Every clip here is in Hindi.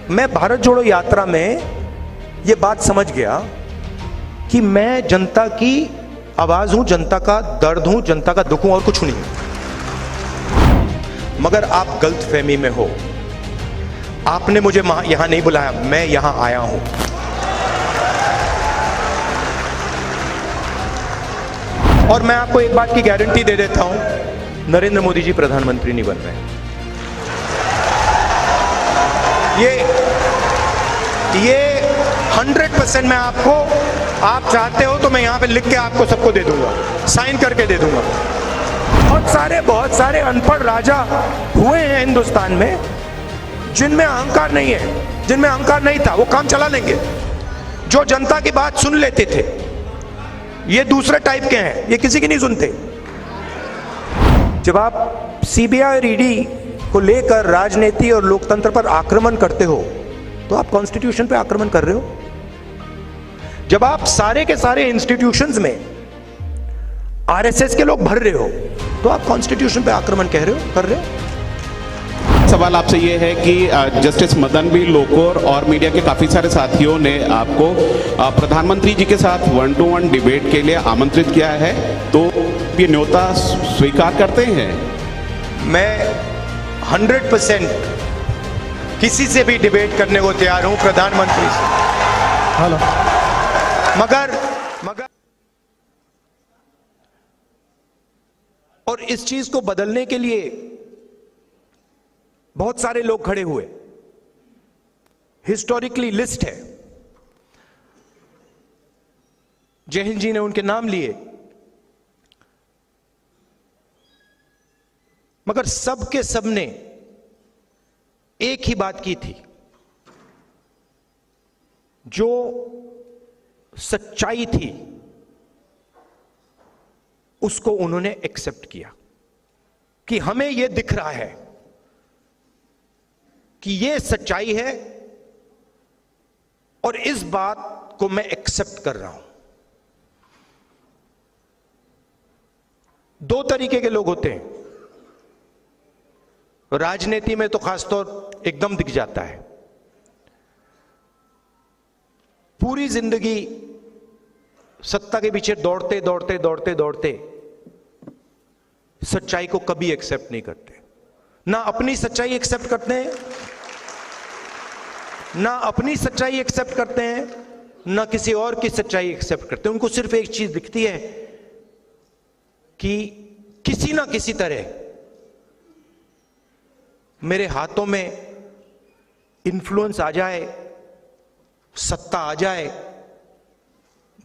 मैं भारत जोड़ो यात्रा में ये बात समझ गया कि मैं जनता की आवाज हूं, जनता का दर्द हूं, जनता का दुख हूं और कुछ नहीं। मगर आप गलतफहमी में हो। आपने मुझे यहां नहीं बुलाया, मैं यहां आया हूं। और मैं आपको एक बात की गारंटी दे देता हूं, नरेंद्र मोदी जी प्रधानमंत्री नहीं बन रहे। ये 100% मैं आपको, आप चाहते हो तो मैं यहां पे लिख के आपको सबको दे दूंगा, साइन करके दे दूंगा। बहुत सारे अनपढ़ राजा हुए हैं हिंदुस्तान में जिनमें अहंकार नहीं है, जिनमें अहंकार नहीं था, वो काम चला लेंगे, जो जनता की बात सुन लेते थे। ये दूसरे टाइप के हैं, ये किसी की नहीं सुनते। जब आप सीबीआई और ईडी को लेकर राजनीति और लोकतंत्र पर आक्रमण करते हो तो आप कॉन्स्टिट्यूशन पे आक्रमण कर रहे हो। जब आप सारे के सारे इंस्टीट्यूशंस में आरएसएस के लोग भर रहे हो तो आप कॉन्स्टिट्यूशन पे आक्रमण कर रहे हो। सवाल आपसे ये है कि जस्टिस मदन बी लोकुर और मीडिया के काफ़ी सारे साथियों ने आपको प्रधानमंत्री जी के साथ 1-to-1 डिबेट के लिए आमंत्रित किया है, तो ये न्योता स्वीकार करते हैं? मैं 100% किसी से भी डिबेट करने को तैयार हूं, प्रधानमंत्री से। हेलो। मगर और इस चीज को बदलने के लिए बहुत सारे लोग खड़े हुए, हिस्टोरिकली लिस्ट है। जय हिंद जी ने उनके नाम लिए, मगर सब के सब ने एक ही बात की थी, जो सच्चाई थी उसको उन्होंने एक्सेप्ट किया कि हमें यह दिख रहा है कि यह सच्चाई है और इस बात को मैं एक्सेप्ट कर रहा हूं। दो तरीके के लोग होते हैं राजनीति में, तो खासतौर एकदम दिख जाता है। पूरी जिंदगी सत्ता के पीछे दौड़ते दौड़ते दौड़ते दौड़ते सच्चाई को कभी एक्सेप्ट नहीं करते। ना अपनी सच्चाई एक्सेप्ट करते हैं, ना अपनी सच्चाई एक्सेप्ट करते हैं, ना किसी और की सच्चाई एक्सेप्ट करते हैं। उनको सिर्फ एक चीज दिखती है कि किसी ना किसी तरह मेरे हाथों में इन्फ्लुएंस आ जाए, सत्ता आ जाए,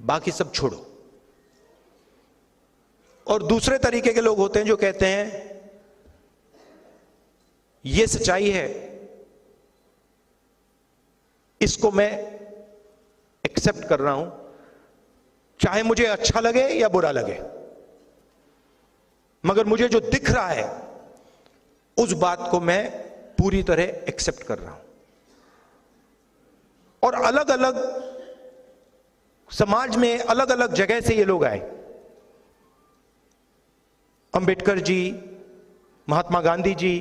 बाकी सब छोड़ो। और दूसरे तरीके के लोग होते हैं जो कहते हैं ये सच्चाई है, इसको मैं एक्सेप्ट कर रहा हूं, चाहे मुझे अच्छा लगे या बुरा लगे, मगर मुझे जो दिख रहा है उस बात को मैं पूरी तरह एक्सेप्ट कर रहा हूं। और अलग अलग समाज में अलग अलग जगह से ये लोग आए। अंबेडकर जी, महात्मा गांधी जी,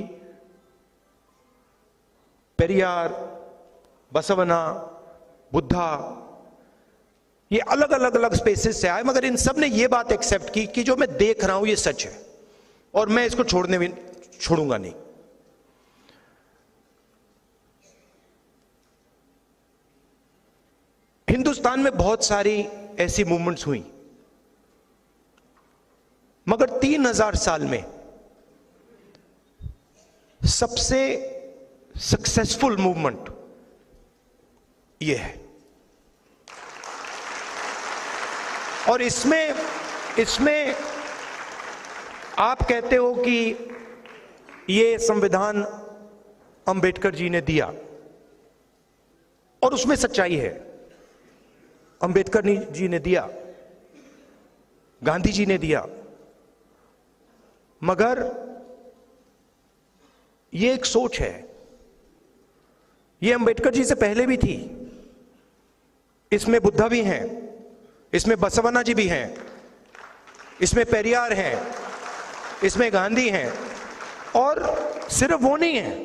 पेरियार, बसवना, बुद्धा, ये अलग अलग स्पेसेस से आए, मगर इन सब ने ये बात एक्सेप्ट की कि जो मैं देख रहा हूं ये सच है और मैं इसको छोड़ूंगा नहीं। हिंदुस्तान में बहुत सारी ऐसी मूवमेंट्स हुई, मगर 3000 साल में सबसे सक्सेसफुल मूवमेंट यह है। और इसमें आप कहते हो कि ये संविधान अंबेडकर जी ने दिया, और उसमें सच्चाई है। अंबेडकर जी ने दिया, गांधी जी ने दिया, मगर ये एक सोच है। ये अंबेडकर जी से पहले भी थी। इसमें बुद्धा भी हैं, इसमें बसवन्ना जी भी हैं, इसमें पेरियार हैं, इसमें गांधी हैं। और सिर्फ वो नहीं है,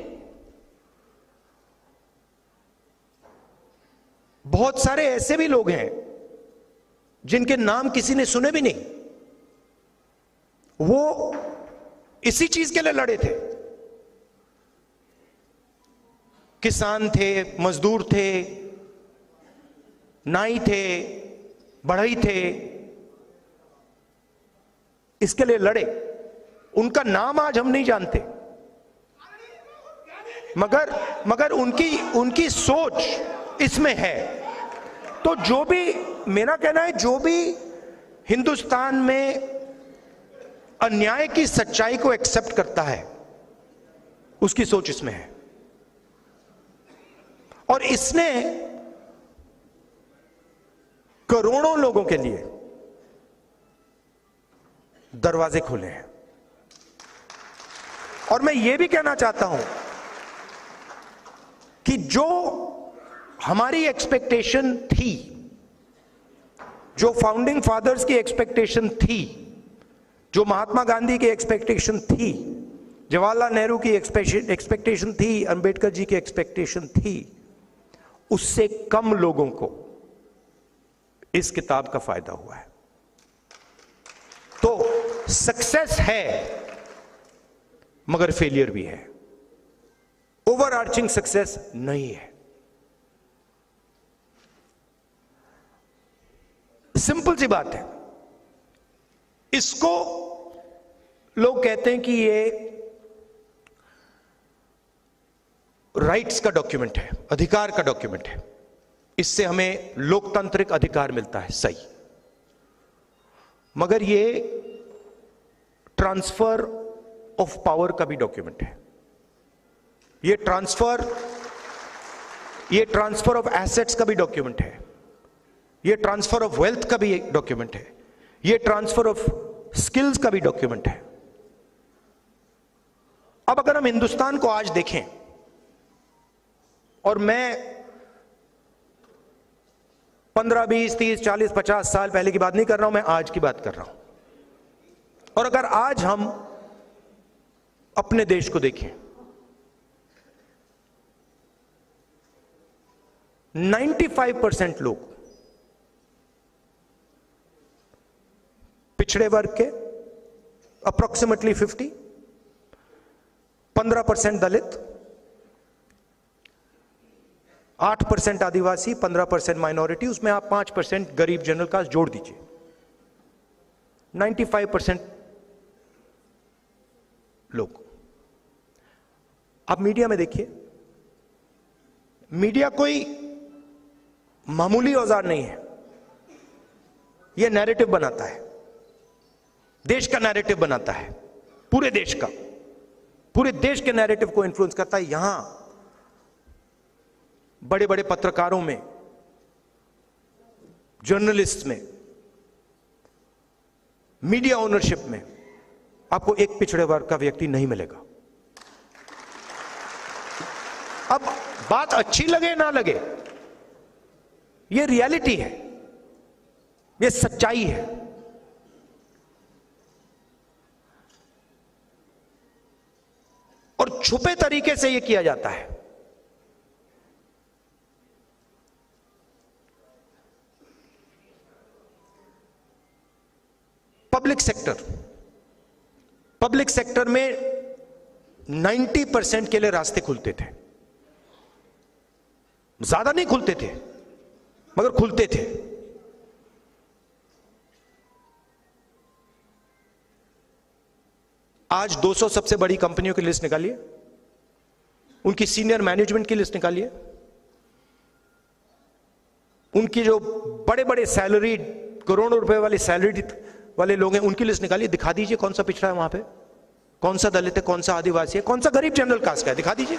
बहुत सारे ऐसे भी लोग हैं जिनके नाम किसी ने सुने भी नहीं, वो इसी चीज के लिए लड़े थे। किसान थे, मजदूर थे, नाई थे, बढ़ई थे, इसके लिए लड़े। उनका नाम आज हम नहीं जानते, मगर उनकी सोच इसमें है। तो जो भी, मेरा कहना है, जो भी हिंदुस्तान में अन्याय की सच्चाई को एक्सेप्ट करता है, उसकी सोच इसमें है। और इसने करोड़ों लोगों के लिए दरवाजे खोले हैं। और मैं यह भी कहना चाहता हूं कि जो हमारी एक्सपेक्टेशन थी, जो फाउंडिंग फादर्स की एक्सपेक्टेशन थी, जो महात्मा गांधी की एक्सपेक्टेशन थी, जवाहरलाल नेहरू की एक्सपेक्टेशन थी, अंबेडकर जी की एक्सपेक्टेशन थी, उससे कम लोगों को इस किताब का फायदा हुआ है। तो सक्सेस है मगर फेलियर भी है, ओवरआर्चिंग सक्सेस नहीं है। सिंपल सी बात है। इसको लोग कहते हैं कि ये राइट्स का डॉक्यूमेंट है, अधिकार का डॉक्यूमेंट है, इससे हमें लोकतांत्रिक अधिकार मिलता है, सही। मगर ये ट्रांसफर ऑफ पावर का भी डॉक्यूमेंट है। ये ट्रांसफर ऑफ एसेट्स का भी डॉक्यूमेंट है। ये ट्रांसफर ऑफ वेल्थ का भी एक डॉक्यूमेंट है। ये ट्रांसफर ऑफ स्किल्स का भी डॉक्यूमेंट है। अब अगर हम हिंदुस्तान को आज देखें, और मैं 15, 20, 30, 40, 50 साल पहले की बात नहीं कर रहा हूं, मैं आज की बात कर रहा हूं। और अगर आज हम अपने देश को देखें, 95% लोग पिछड़े वर्ग के, अप्रोक्सीमेटली 50, 15% दलित, 8% आदिवासी, 15% माइनॉरिटी, उसमें आप 5% गरीब जनरल कास्ट जोड़ दीजिए, 95% लोग। आप मीडिया में देखिए, मीडिया कोई मामूली औजार नहीं है। यह नैरेटिव बनाता है, देश का नैरेटिव बनाता है, पूरे देश का, पूरे देश के नैरेटिव को इन्फ्लुएंस करता है। यहां बड़े बड़े पत्रकारों में, जर्नलिस्ट में, मीडिया ओनरशिप में आपको एक पिछड़े वर्ग का व्यक्ति नहीं मिलेगा। अब बात अच्छी लगे ना लगे, यह रियलिटी है, यह सच्चाई है। और छुपे तरीके से यह किया जाता है। पब्लिक सेक्टर में 90% के लिए रास्ते खुलते थे। ज्यादा नहीं खुलते थे, मगर खुलते थे। आज 200 सबसे बड़ी कंपनियों की लिस्ट निकालिए, उनकी सीनियर मैनेजमेंट की लिस्ट निकालिए, उनकी जो बड़े बड़े सैलरी, करोड़ों रुपए वाली सैलरी वाले लोग हैं, उनकी लिस्ट निकालिए। दिखा दीजिए कौन सा पिछड़ा है वहां पे, कौन सा दलित है, कौन सा आदिवासी है, कौन सा गरीब जनरल कास्ट का है, दिखा दीजिए।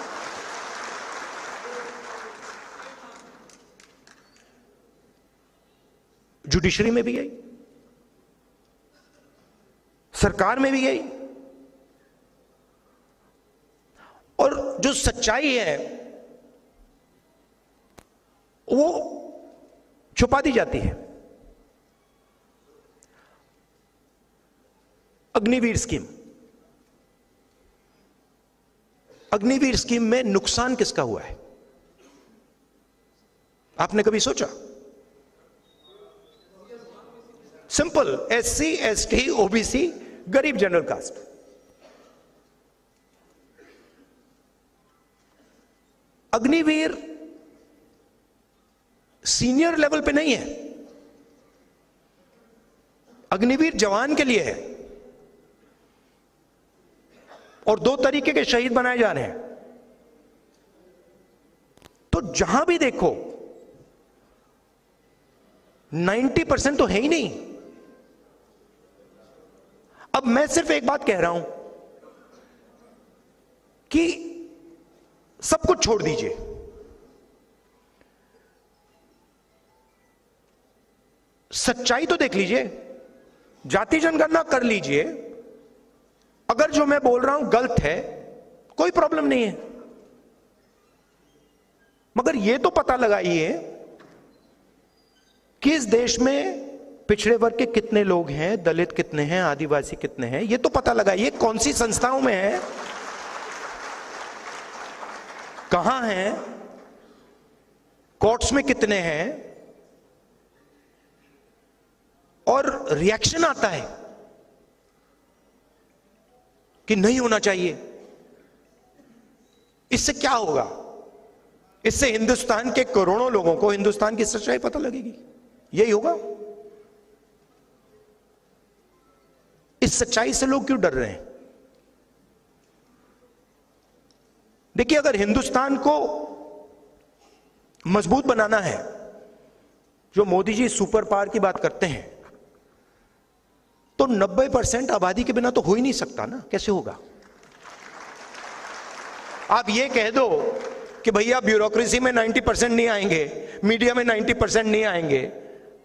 जुडिशरी में भी यही, सरकार में भी यही। और जो सच्चाई है वो छुपा दी जाती है। अग्निवीर स्कीम, अग्निवीर स्कीम में नुकसान किसका हुआ है? आपने कभी सोचा? सिंपल, SC ST OBC गरीब general caste. Agniveer senior level पे नहीं है, अग्निवीर जवान के लिए है। और 2 तरीके के शहीद बनाए जा रहे हैं। तो जहां भी देखो 90% तो है ही नहीं। अब मैं सिर्फ एक बात कह रहा हूं कि सब कुछ छोड़ दीजिए, सच्चाई तो देख लीजिए, जाति जनगणना कर लीजिए। अगर जो मैं बोल रहा हूं गलत है, कोई प्रॉब्लम नहीं है, मगर यह तो पता लगाइए कि इस देश में पिछड़े वर्ग के कितने लोग हैं, दलित कितने हैं, आदिवासी कितने हैं, यह तो पता लगाइए। कौन सी संस्थाओं में है, कहां हैं, कोर्ट्स में कितने हैं, और रिएक्शन आता है कि नहीं होना चाहिए। इससे क्या होगा? इससे हिंदुस्तान के करोड़ों लोगों को हिंदुस्तान की सच्चाई पता लगेगी। यही होगा। इस सच्चाई से लोग क्यों डर रहे हैं? देखिए, अगर हिंदुस्तान को मजबूत बनाना है, जो मोदी जी सुपर पावर की बात करते हैं, तो 90% आबादी के बिना तो हो ही नहीं सकता ना। कैसे होगा? आप ये कह दो कि भैया ब्यूरोक्रेसी में 90% नहीं आएंगे, मीडिया में 90% नहीं आएंगे,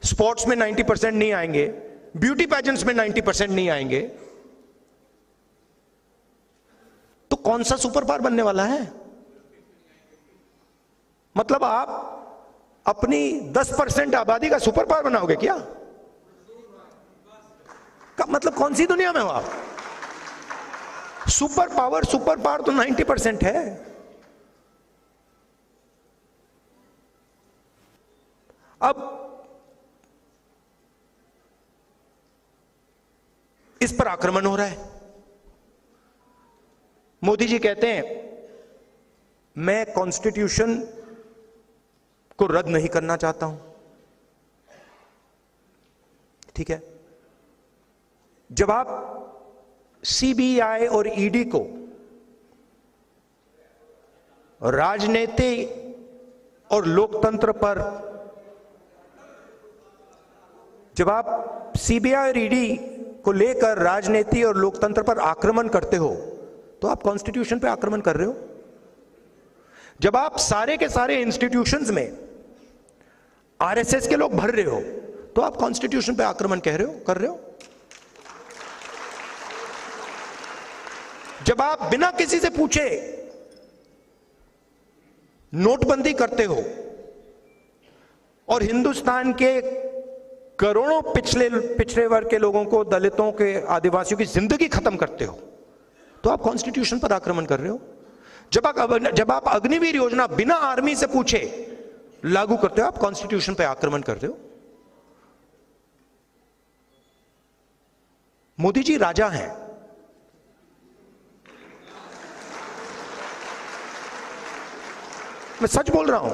स्पोर्ट्स में 90% नहीं आएंगे, ब्यूटी पैजेंट्स में 90% नहीं आएंगे, तो कौन सा सुपर पावर बनने वाला है? मतलब आप अपनी 10% आबादी का सुपर पावर बनाओगे क्या? मतलब कौन सी दुनिया में हो आप? सुपर पावर तो 90% है। अब इस पर आक्रमण हो रहा है। मोदी जी कहते हैं मैं कॉन्स्टिट्यूशन को रद्द नहीं करना चाहता हूं। ठीक है, जब आप CBI और ED को राजनीति और लोकतंत्र पर, जब आप CBI और ED को लेकर राजनीति और लोकतंत्र पर आक्रमण करते हो, तो आप कॉन्स्टिट्यूशन पे आक्रमण कर रहे हो। जब आप सारे के सारे इंस्टीट्यूशंस में RSS के लोग भर रहे हो, तो आप कॉन्स्टिट्यूशन पे आक्रमण कर रहे हो। जब आप बिना किसी से पूछे नोटबंदी करते हो और हिंदुस्तान के करोड़ों पिछड़े वर्ग के लोगों को, दलितों के, आदिवासियों की जिंदगी खत्म करते हो, तो आप कॉन्स्टिट्यूशन पर आक्रमण कर रहे हो। जब आप अग्निवीर योजना बिना आर्मी से पूछे लागू करते हो, आप कॉन्स्टिट्यूशन पर आक्रमण कर रहे हो। मोदी जी राजा हैं। मैं सच बोल रहा हूं।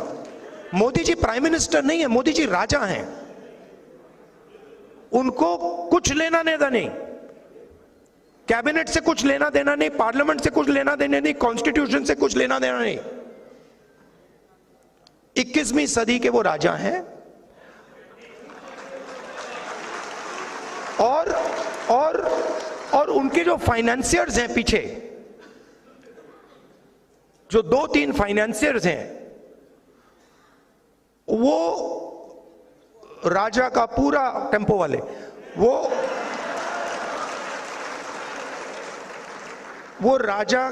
मोदी जी प्राइम मिनिस्टर नहीं है, मोदी जी राजा हैं। उनको कुछ लेना देना नहीं, कैबिनेट से कुछ लेना देना नहीं, पार्लियामेंट से कुछ लेना देना नहीं, कॉन्स्टिट्यूशन से कुछ लेना देना नहीं। 21वीं सदी के वो राजा हैं। और उनके जो फाइनेंसियर्स हैं पीछे, जो 2-3 फाइनेंसियर्स हैं, वो राजा का पूरा टेम्पो वाले, वो राजा,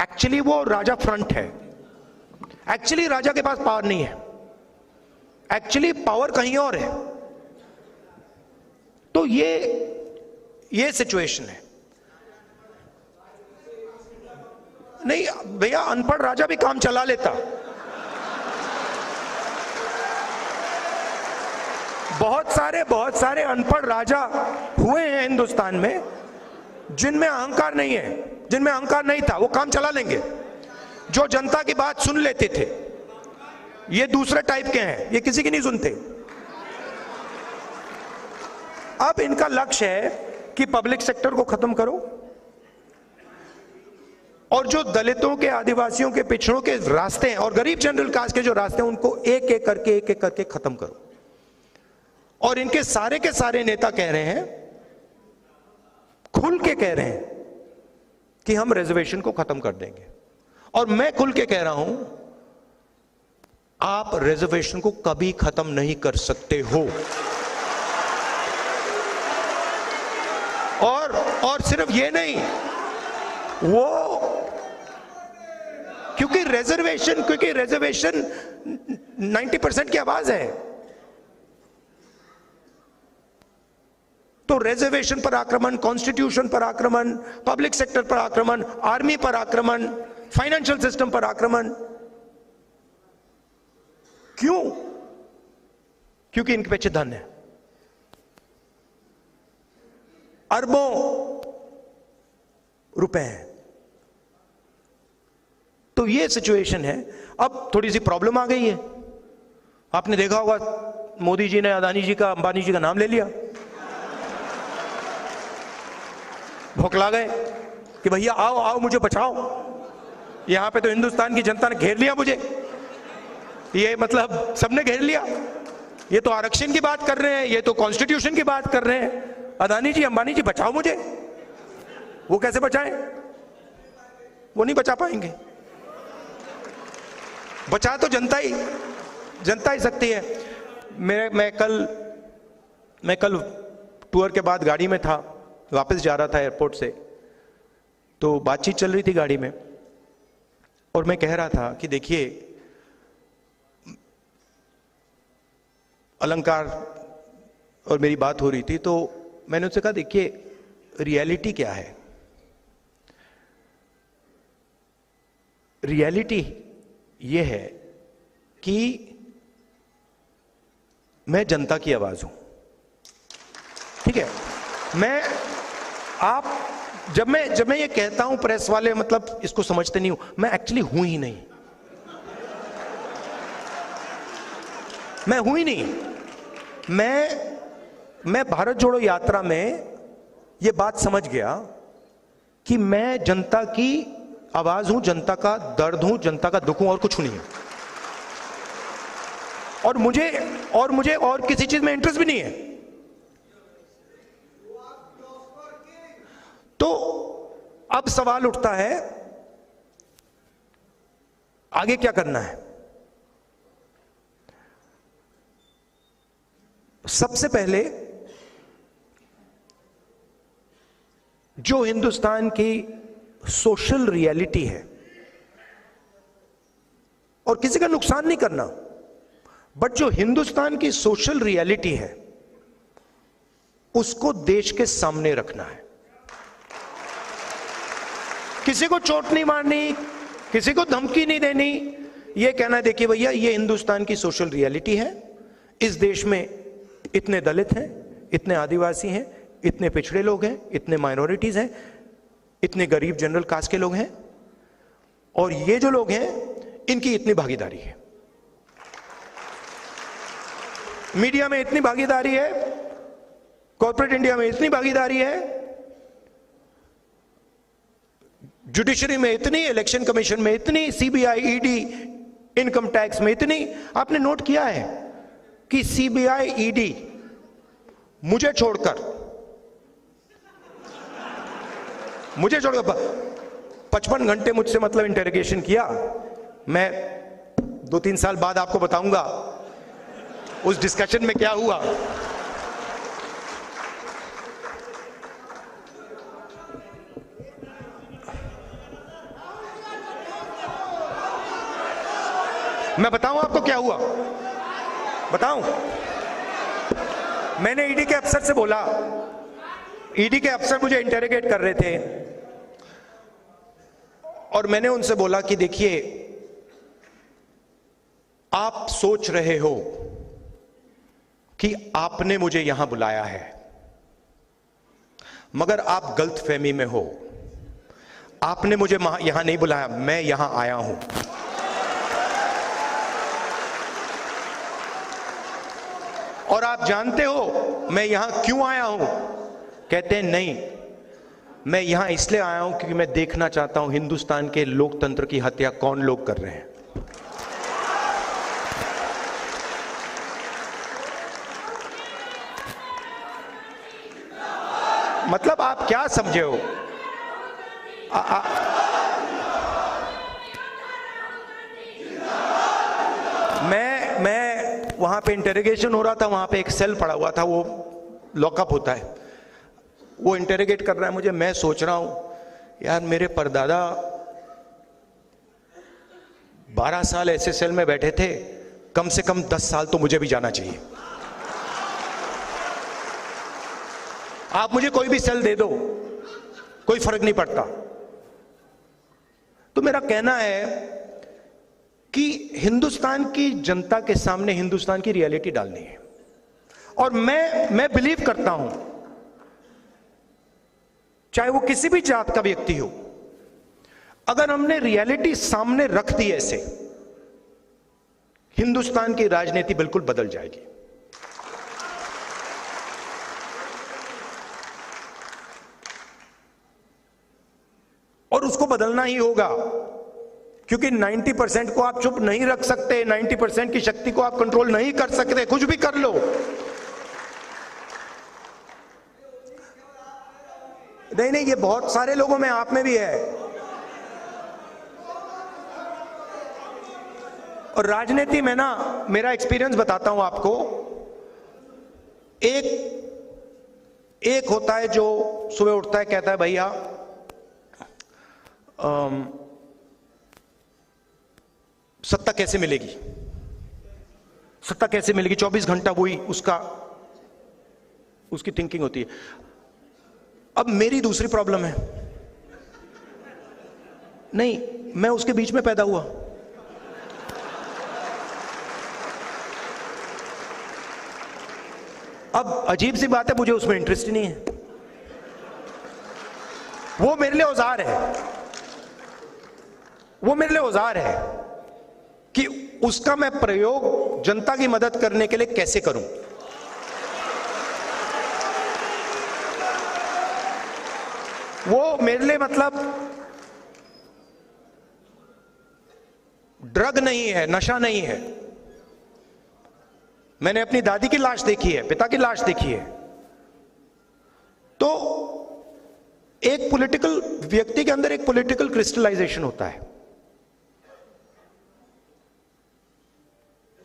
एक्चुअली वो राजा फ्रंट है। एक्चुअली राजा के पास पावर नहीं है, एक्चुअली पावर कहीं और है। तो ये सिचुएशन है। नहीं भैया, अनपढ़ राजा भी काम चला लेता। बहुत सारे अनपढ़ राजा हुए हैं हिंदुस्तान में जिनमें अहंकार नहीं है, जिनमें अहंकार नहीं था, वो काम चला लेंगे, जो जनता की बात सुन लेते थे। ये दूसरे टाइप के हैं, ये किसी की नहीं सुनते। अब इनका लक्ष्य है कि पब्लिक सेक्टर को खत्म करो और जो दलितों के, आदिवासियों के, पिछड़ों के रास्ते हैं और गरीब जनरल कास्ट के जो रास्ते हैं उनको एक एक करके खत्म करो। और इनके सारे के सारे नेता कह रहे हैं, खुल के कह रहे हैं कि हम रिजर्वेशन को खत्म कर देंगे। और मैं खुल के कह रहा हूं, आप रिजर्वेशन को कभी खत्म नहीं कर सकते हो। और सिर्फ ये नहीं, वो क्योंकि रिजर्वेशन 90% की आवाज है, तो रिजर्वेशन पर आक्रमण, कॉन्स्टिट्यूशन पर आक्रमण, पब्लिक सेक्टर पर आक्रमण, आर्मी पर आक्रमण, फाइनेंशियल सिस्टम पर आक्रमण। क्यों? क्योंकि इनके पीछे धन है, अरबों रुपए हैं। तो ये सिचुएशन है। अब थोड़ी सी प्रॉब्लम आ गई है। आपने देखा होगा मोदी जी ने अदानी जी का, अंबानी जी का नाम ले लिया, भौंकला गए कि भैया आओ आओ मुझे बचाओ। यहां पे तो हिंदुस्तान की जनता ने घेर लिया मुझे, ये मतलब सबने घेर लिया। ये तो आरक्षण की बात कर रहे हैं, ये तो कॉन्स्टिट्यूशन की बात कर रहे हैं। अदानी जी, अंबानी जी बचाओ मुझे। वो कैसे बचाएं? वो नहीं बचा पाएंगे। बचा तो जनता ही सकती है। मैं कल टूर के बाद गाड़ी में था, वापस जा रहा था एयरपोर्ट से, तो बातचीत चल रही थी गाड़ी में और मैं कह रहा था कि देखिए, अलंकार और मेरी बात हो रही थी, तो मैंने उससे कहा देखिए रियलिटी क्या है। रियलिटी ये है कि मैं जनता की आवाज हूं, ठीक है। जब मैं ये कहता हूं, प्रेस वाले मतलब इसको समझते नहीं हूं, मैं एक्चुअली हूं ही नहीं, मैं हूं ही नहीं। मैं भारत जोड़ो यात्रा में ये बात समझ गया कि मैं जनता की आवाज हूं, जनता का दर्द हूं, जनता का दुख हूं, और कुछ नहीं है। और मुझे और किसी चीज में इंटरेस्ट भी नहीं है। तो अब सवाल उठता है आगे क्या करना है। सबसे पहले जो हिंदुस्तान की सोशल रियलिटी है, और किसी का नुकसान नहीं करना, बट जो हिंदुस्तान की सोशल रियलिटी है उसको देश के सामने रखना है। किसी को चोट नहीं मारनी, किसी को धमकी नहीं देनी, यह कहना है देखिए भैया ये हिंदुस्तान की सोशल रियलिटी है। इस देश में इतने दलित हैं, इतने आदिवासी हैं, इतने पिछड़े लोग हैं, इतने माइनॉरिटीज हैं, इतने गरीब जनरल कास्ट के लोग हैं, और ये जो लोग हैं इनकी इतनी भागीदारी है, मीडिया में इतनी भागीदारी है, कॉर्पोरेट इंडिया में इतनी भागीदारी है, जुडिशरी में इतनी, इलेक्शन कमीशन में इतनी, सीबीआई, ईडी, इनकम टैक्स में इतनी। आपने नोट किया है कि सीबीआई, ईडी मुझे छोड़कर 55 घंटे मुझसे मतलब इंटरोगेशन किया। मैं 2-3 साल बाद आपको बताऊंगा उस डिस्कशन में क्या हुआ। मैं बताऊं आपको क्या हुआ, बताऊं? मैंने ईडी के अफसर से बोला, ईडी के अफसर मुझे इंटरोगेट कर रहे थे, और मैंने उनसे बोला कि देखिए आप सोच रहे हो कि आपने मुझे यहां बुलाया है, मगर आप गलतफहमी में हो। आपने मुझे यहां नहीं बुलाया, मैं यहां आया हूं। और आप जानते हो मैं यहां क्यों आया हूं? कहते हैं नहीं, मैं यहां इसलिए आया हूं क्योंकि मैं देखना चाहता हूं हिंदुस्तान के लोकतंत्र की हत्या कौन लोग कर रहे हैं। मतलब आप क्या समझे हो? मैं वहां पे इंटेरोगेशन हो रहा था, वहां पे एक सेल पड़ा हुआ था, वो लॉकअप होता है, वो इंटेरोगेट कर रहा है मुझे। मैं सोच रहा हूं यार मेरे परदादा 12 साल ऐसे सेल में बैठे थे, कम से कम 10 साल तो मुझे भी जाना चाहिए। आप मुझे कोई भी सेल दे दो, कोई फर्क नहीं पड़ता। तो मेरा कहना है कि हिंदुस्तान की जनता के सामने हिंदुस्तान की रियलिटी डालनी है। और मैं बिलीव करता हूं, चाहे वो किसी भी जात का व्यक्ति हो, अगर हमने रियलिटी सामने रख दी ऐसे, हिंदुस्तान की राजनीति बिल्कुल बदल जाएगी। और उसको बदलना ही होगा, क्योंकि 90% को आप चुप नहीं रख सकते, 90% की शक्ति को आप कंट्रोल नहीं कर सकते, कुछ भी कर लो। नहीं, ये बहुत सारे लोगों में, आप में भी है। और राजनीति में ना, मेरा एक्सपीरियंस बताता हूं आपको। एक होता है जो सुबह उठता है, कहता है भैया सत्ता कैसे मिलेगी, सत्ता कैसे मिलेगी, 24 घंटा वही उसकी थिंकिंग होती है। अब मेरी दूसरी प्रॉब्लम है, नहीं, मैं उसके बीच में पैदा हुआ। अब अजीब सी बात है, मुझे उसमें इंटरेस्ट ही नहीं है। वो मेरे लिए औजार है, वो मेरे लिए औजार है कि उसका मैं प्रयोग जनता की मदद करने के लिए कैसे करूं। वो मेरे लिए मतलब ड्रग नहीं है, नशा नहीं है। मैंने अपनी दादी की लाश देखी है, पिता की लाश देखी है। तो एक पॉलिटिकल व्यक्ति के अंदर एक पॉलिटिकल क्रिस्टलाइजेशन होता है।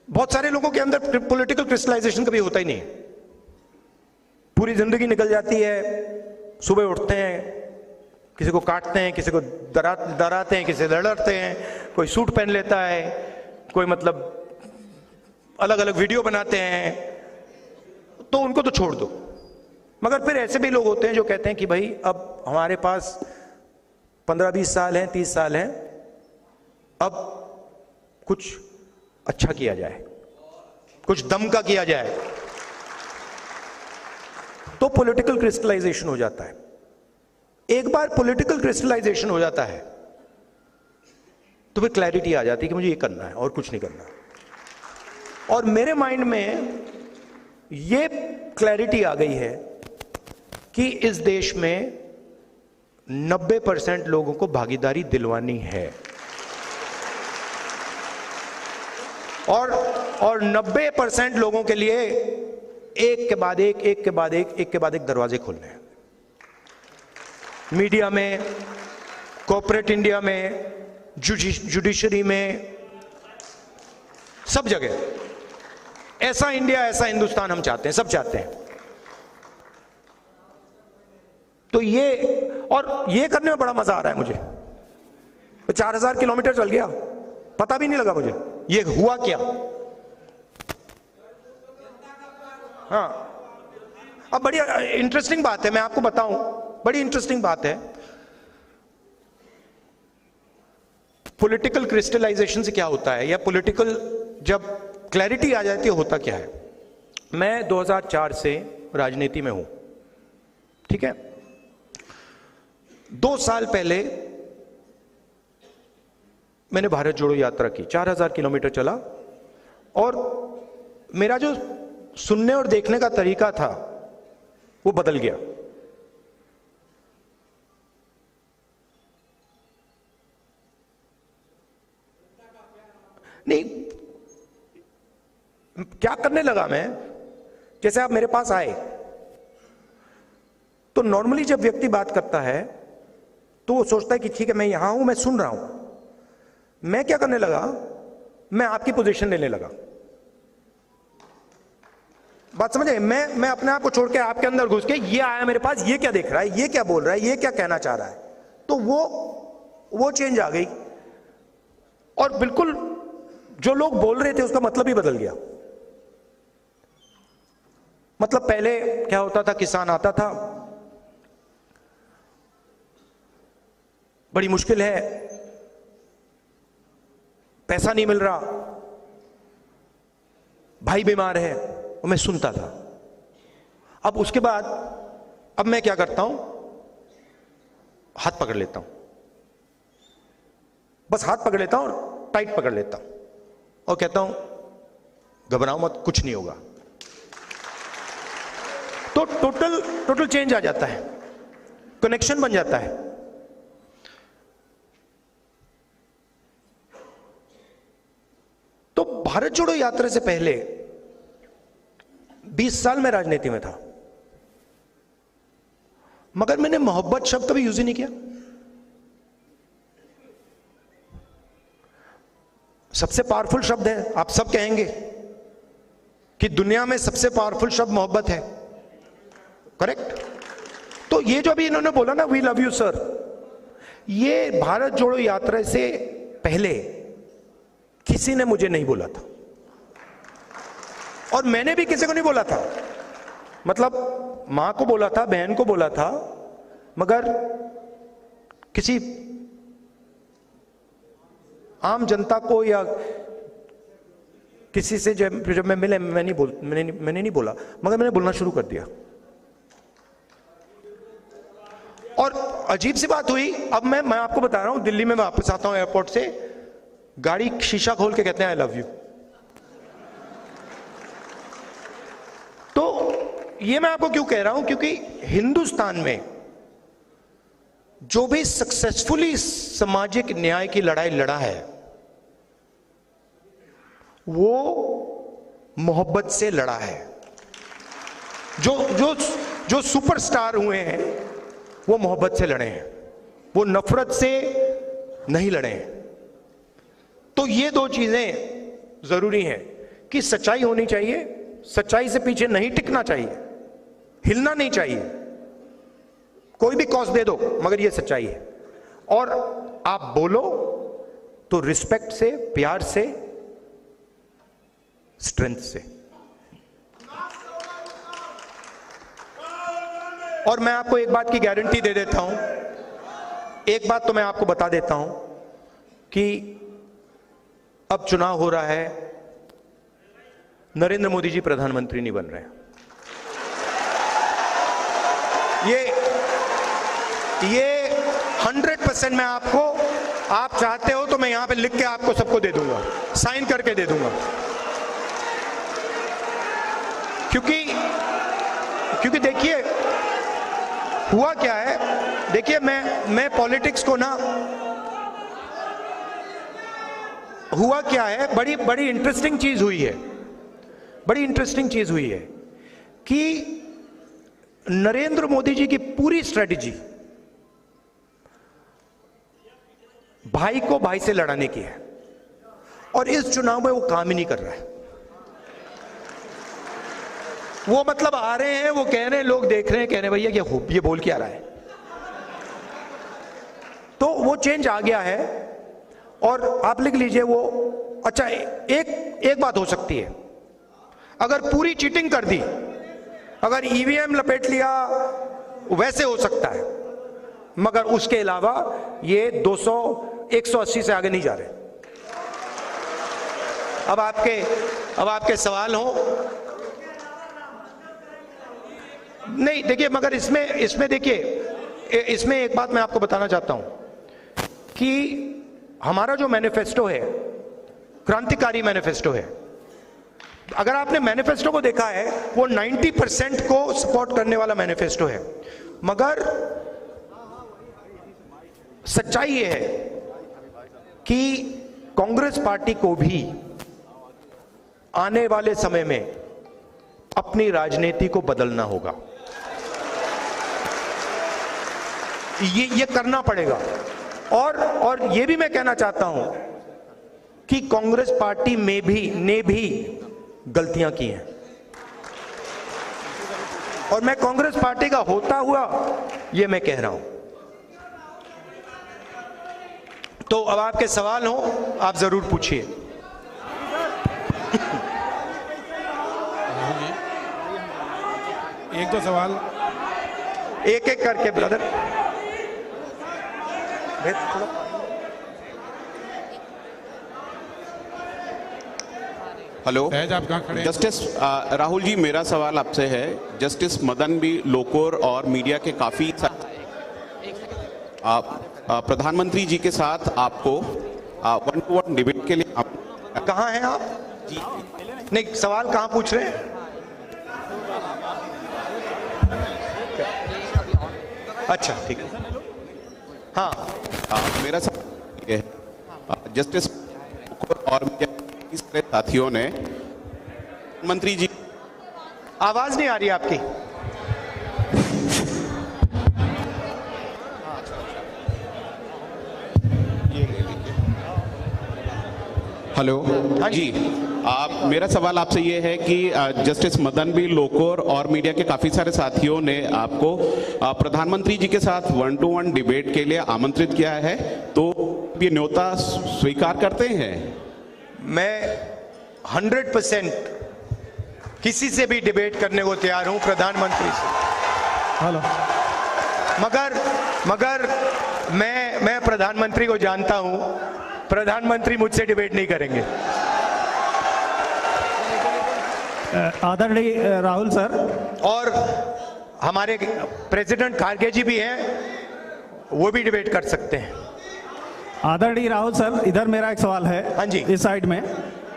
बहुत सारे लोगों के अंदर पॉलिटिकल क्रिस्टलाइजेशन कभी होता ही नहीं। पूरी जिंदगी निकल जाती है, सुबह उठते हैं, किसी को काटते हैं, किसी को डराते हैं, किसी से लड़ते हैं, कोई सूट पहन लेता है, कोई मतलब अलग अलग वीडियो बनाते हैं, तो उनको तो छोड़ दो। मगर फिर ऐसे भी लोग होते हैं जो कहते हैं कि भाई अब हमारे पास 15-20 साल हैं, 30 साल हैं, अब कुछ अच्छा किया जाए, कुछ दम का किया जाए। तो पॉलिटिकल क्रिस्टलाइजेशन हो जाता है। एक बार पॉलिटिकल क्रिस्टलाइजेशन हो जाता है तो फिर क्लैरिटी आ जाती है कि मुझे ये करना है और कुछ नहीं करना। और मेरे माइंड में ये क्लैरिटी आ गई है कि इस देश में 90% लोगों को भागीदारी दिलवानी है। और 90% लोगों के लिए एक के बाद एक दरवाजे खोलने हैं। मीडिया में, कॉर्पोरेट इंडिया में, जुडिशरी में, सब जगह ऐसा इंडिया, ऐसा हिंदुस्तान हम चाहते हैं, सब चाहते हैं। तो ये करने में बड़ा मजा आ रहा है मुझे। 4000 किलोमीटर चल गया, पता भी नहीं लगा मुझे ये हुआ क्या। हाँ, अब बड़ी इंटरेस्टिंग बात है, मैं आपको बताऊं, बड़ी इंटरेस्टिंग बात है। पॉलिटिकल क्रिस्टलाइजेशन से क्या होता है, या पॉलिटिकल जब क्लैरिटी आ जाती है होता क्या है। मैं 2004 से राजनीति में हूं, ठीक है। 2 साल पहले मैंने भारत जोड़ो यात्रा की, 4000 किलोमीटर चला, और मेरा जो सुनने और देखने का तरीका था वो बदल गया। नहीं, क्या करने लगा मैं, जैसे आप मेरे पास आए तो नॉर्मली जब व्यक्ति बात करता है तो वो सोचता है कि ठीक है मैं यहां हूं, मैं सुन रहा हूं। मैं क्या करने लगा, मैं आपकी पोजीशन लेने लगा। बात समझे? मैं अपने आप को छोड़ के आपके अंदर घुस के, ये आया मेरे पास, ये क्या देख रहा है, ये क्या बोल रहा है, ये क्या कहना चाह रहा है, तो वो चेंज आ गई। और बिल्कुल जो लोग बोल रहे थे उसका मतलब ही बदल गया। मतलब पहले क्या होता था, किसान आता था, बड़ी मुश्किल है, पैसा नहीं मिल रहा, भाई बीमार है, और मैं सुनता था। अब उसके बाद अब मैं क्या करता हूं, हाथ पकड़ लेता हूं, बस हाथ पकड़ लेता हूं और टाइट पकड़ लेता हूं और कहता हूं घबराओ मत, कुछ नहीं होगा। तो टोटल चेंज आ जाता है, कनेक्शन बन जाता है। तो भारत जोड़ो यात्रा से पहले 20 साल में राजनीति में था, मगर मैंने मोहब्बत शब्द कभी यूज ही नहीं किया। सबसे पावरफुल शब्द है, आप सब कहेंगे कि दुनिया में सबसे पावरफुल शब्द मोहब्बत है, करेक्ट? तो ये जो अभी इन्होंने बोला ना, वी लव यू सर, ये भारत जोड़ो यात्रा से पहले किसी ने मुझे नहीं बोला था, और मैंने भी किसी को नहीं बोला था। मतलब मां को बोला था, बहन को बोला था, मगर किसी आम जनता को या किसी से जब मैं मिले, मैंने नहीं बोला, मगर मैंने बोलना शुरू कर दिया। और अजीब सी बात हुई, अब मैं आपको बता रहा हूं, दिल्ली में मैं वापस आता हूं एयरपोर्ट से, गाड़ी शीशा खोल के कहते हैं आई लव यू। तो ये मैं आपको क्यों कह रहा हूं, क्योंकि हिंदुस्तान में जो भी सक्सेसफुली सामाजिक न्याय की लड़ाई लड़ा है वो मोहब्बत से लड़ा है। जो सुपरस्टार हुए हैं वो मोहब्बत से लड़े हैं, वो नफरत से नहीं लड़े हैं। तो ये 2 चीजें जरूरी हैं कि सच्चाई होनी चाहिए, सच्चाई से पीछे नहीं टिकना चाहिए, हिलना नहीं चाहिए, कोई भी कॉस्ट दे दो, मगर ये सच्चाई है। और आप बोलो तो रिस्पेक्ट से, प्यार से, स्ट्रेंथ से। और मैं आपको एक बात की गारंटी दे देता हूं, एक बात तो मैं आपको बता देता हूं कि अब चुनाव हो रहा है, नरेंद्र मोदी जी प्रधानमंत्री नहीं बन रहे हैं। ये 100% मैं आपको, आप चाहते हो तो मैं यहां पे लिख के आपको सबको दे दूंगा, साइन करके दे दूंगा। क्योंकि देखिए हुआ क्या है, देखिए मैं पॉलिटिक्स को ना, हुआ क्या है, बड़ी इंटरेस्टिंग चीज हुई है, बड़ी इंटरेस्टिंग चीज हुई है कि नरेंद्र मोदी जी की पूरी स्ट्रेटजी भाई को भाई से लड़ाने की है, और इस चुनाव में वो काम ही नहीं कर रहा है। वो मतलब आ रहे हैं, वो कह रहे हैं, लोग देख रहे हैं, कह रहे हैं भैया ये बोल के आ रहा है। तो वो चेंज आ गया है, और आप लिख लीजिए वो। अच्छा, एक बात हो सकती है, अगर पूरी चीटिंग कर दी, अगर ईवीएम लपेट लिया, वैसे हो सकता है, मगर उसके अलावा ये 200 180 से आगे नहीं जा रहे। अब आपके सवाल हो नहीं देखिए, मगर इसमें देखिए, इसमें एक बात मैं आपको बताना चाहता हूं कि हमारा जो मैनिफेस्टो है क्रांतिकारी मैनिफेस्टो है। अगर आपने मैनिफेस्टो को देखा है, वो 90% को सपोर्ट करने वाला मैनिफेस्टो है। मगर सच्चाई ये है कि कांग्रेस पार्टी को भी आने वाले समय में अपनी राजनीति को बदलना होगा। ये करना पड़ेगा। और ये भी मैं कहना चाहता हूं कि कांग्रेस पार्टी में ने भी गलतियां की हैं, और मैं कांग्रेस पार्टी का होता हुआ ये मैं कह रहा हूं। तो अब आपके सवाल हो, आप जरूर पूछिए। एक दो सवाल एक एक करके ब्रदर। हेलो, सहज आप कहाँ खड़े हैं? जस्टिस राहुल जी, मेरा सवाल आपसे है। जस्टिस मदन बी लोकुर और मीडिया के काफी प्रधानमंत्री जी के साथ आपको 1-to-1 डिबेट के लिए कहां हैं आप जी? नहीं, सवाल कहां पूछ रहे हैं? अच्छा ठीक है। हाँ, मेरा सवाल ये है, जस्टिस लोकुर और मीडिया के साथियों ने मंत्री जी, आवाज नहीं आ रही आपकी। हेलो हाँ जी। मेरा सवाल आपसे ये है कि जस्टिस मदन बी लोकुर और मीडिया के काफी सारे साथियों ने आपको प्रधानमंत्री जी के साथ 1-to-1 डिबेट के लिए आमंत्रित किया है, तो ये न्योता स्वीकार करते हैं? मैं 100% किसी से भी डिबेट करने को तैयार हूं, प्रधानमंत्री से। हेलो, मगर मैं प्रधानमंत्री को जानता हूं, प्रधानमंत्री मुझसे डिबेट नहीं करेंगे। आदरणीय राहुल सर, और हमारे प्रेसिडेंट खारगे जी भी हैं, वो भी डिबेट कर सकते हैं। आदरणीय राहुल सर, इधर मेरा एक सवाल है। हाँ जी। इस साइड में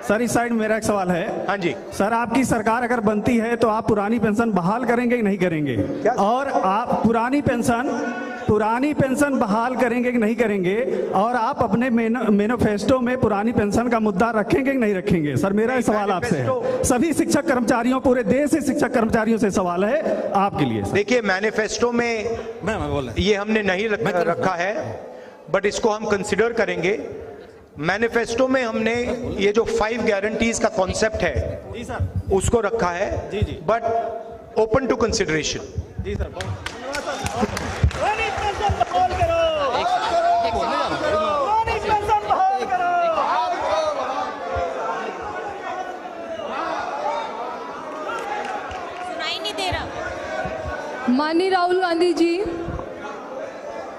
सर, इस साइड में मेरा एक सवाल है। हाँ जी। सर, आपकी सरकार अगर बनती है तो आप पुरानी पेंशन बहाल करेंगे कि नहीं करेंगे? क्या? और आप पुरानी पेंशन बहाल करेंगे कि नहीं करेंगे? और आप अपने मैनिफेस्टो में पुरानी पेंशन का मुद्दा रखेंगे कि नहीं रखेंगे? सर, मेरा एक सवाल आपसे है। सभी शिक्षक कर्मचारियों, पूरे देश से शिक्षक कर्मचारियों से सवाल है आपके लिए। देखिए, मैनिफेस्टो में ये हमने नहीं रखा है, बट इसको हम कंसिडर करेंगे। मैनिफेस्टो में हमने ये जो 5 गारंटीज का कॉन्सेप्ट है जी सर, उसको रखा है, जी। But open to consideration. जी सर। सुनाई नहीं दे रहा। माननीय राहुल गांधी जी,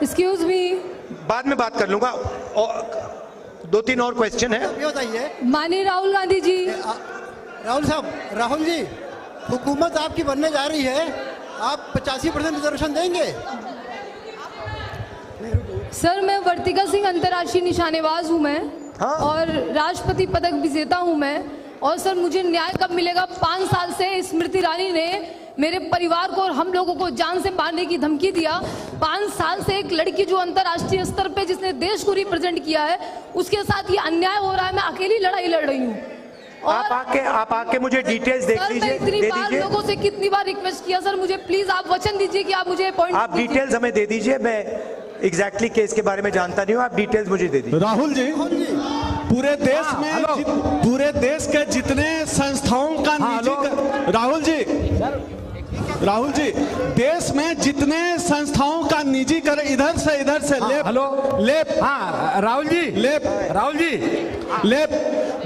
एक्सक्यूज मी। बाद में बात कर लूंगा, और 2-3 और क्वेश्चन है। ये बताइए माननीय राहुल गांधी जी, राहुल साहब, राहुल जी, हुकूमत आपकी बनने जा रही है, आप 85% रिजर्वेशन देंगे? सर मैं वर्तिका सिंह अंतर्राष्ट्रीय निशानेबाज हूँ मैं। हाँ। और राष्ट्रपति पदक विजेता हूँ मैं। और सर मुझे न्याय कब मिलेगा? 5 साल से स्मृति ईरानी ने मेरे परिवार को और हम लोगों को जान से मारने की धमकी दिया। 5 साल से एक लड़की जो अंतर्राष्ट्रीय स्तर पे जिसने देश को रिप्रेजेंट किया है, उसके साथ ये अन्याय हो रहा है। मैं अकेली लड़ाई लड़ रही हूँ। आप आके मुझे डिटेल्स देख सर, लीजिए, मैं इतनी दे बार दीजिए। लोगों से कितनी बार रिक्वेस्ट किया, सर मुझे प्लीज आप वचन दीजिए कि आप मुझे अपॉइंट आप डिटेल्स हमें दे दीजिए। मैं एग्जैक्टली केस के बारे में जानता नहीं हूँ, आप डिटेल्स मुझे दे दीजिए। राहुल जी, पूरे देश में पूरे देश के जितने संस्थाओं का निजी राहुल जी, देश में जितने संस्थाओं का निजीकरण इधर से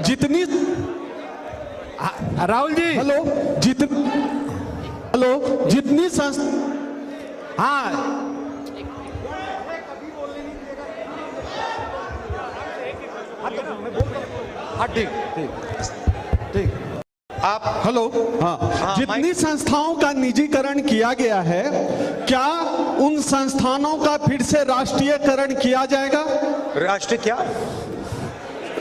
जितनी राहुल जी जितनी संस्था, ठीक। आप हेलो, हाँ, जितनी माइक- संस्थाओं का निजीकरण किया गया है, क्या उन संस्थानों का फिर से राष्ट्रीयकरण किया जाएगा? राष्ट्र क्या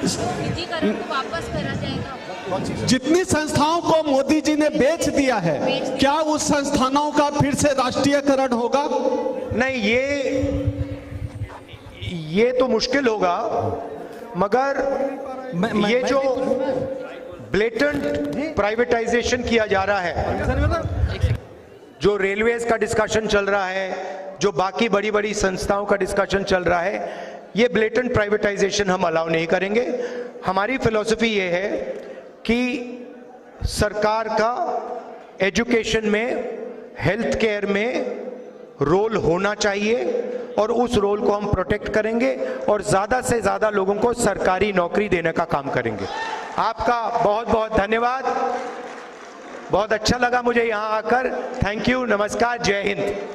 निजीकरण को वापस करा जाएगा। जितनी संस्थाओं को मोदी जी ने बेच दिया है, क्या उस संस्थानों का फिर से राष्ट्रीयकरण होगा? नहीं, ये तो मुश्किल होगा, मगर ये जो ब्लेटेंट प्राइवेटाइजेशन किया जा रहा है, जो रेलवेज का डिस्कशन चल रहा है, जो बाकी बड़ी बड़ी संस्थाओं का डिस्कशन चल रहा है, ये ब्लेटेंट प्राइवेटाइजेशन हम अलाउ नहीं करेंगे। हमारी फिलॉसफी ये है कि सरकार का एजुकेशन में, हेल्थ केयर में रोल होना चाहिए और उस रोल को हम प्रोटेक्ट करेंगे और ज्यादा से ज्यादा लोगों को सरकारी नौकरी देने का काम करेंगे। आपका बहुत बहुत धन्यवाद, बहुत अच्छा लगा मुझे यहां आकर। थैंक यू, नमस्कार, जय हिंद।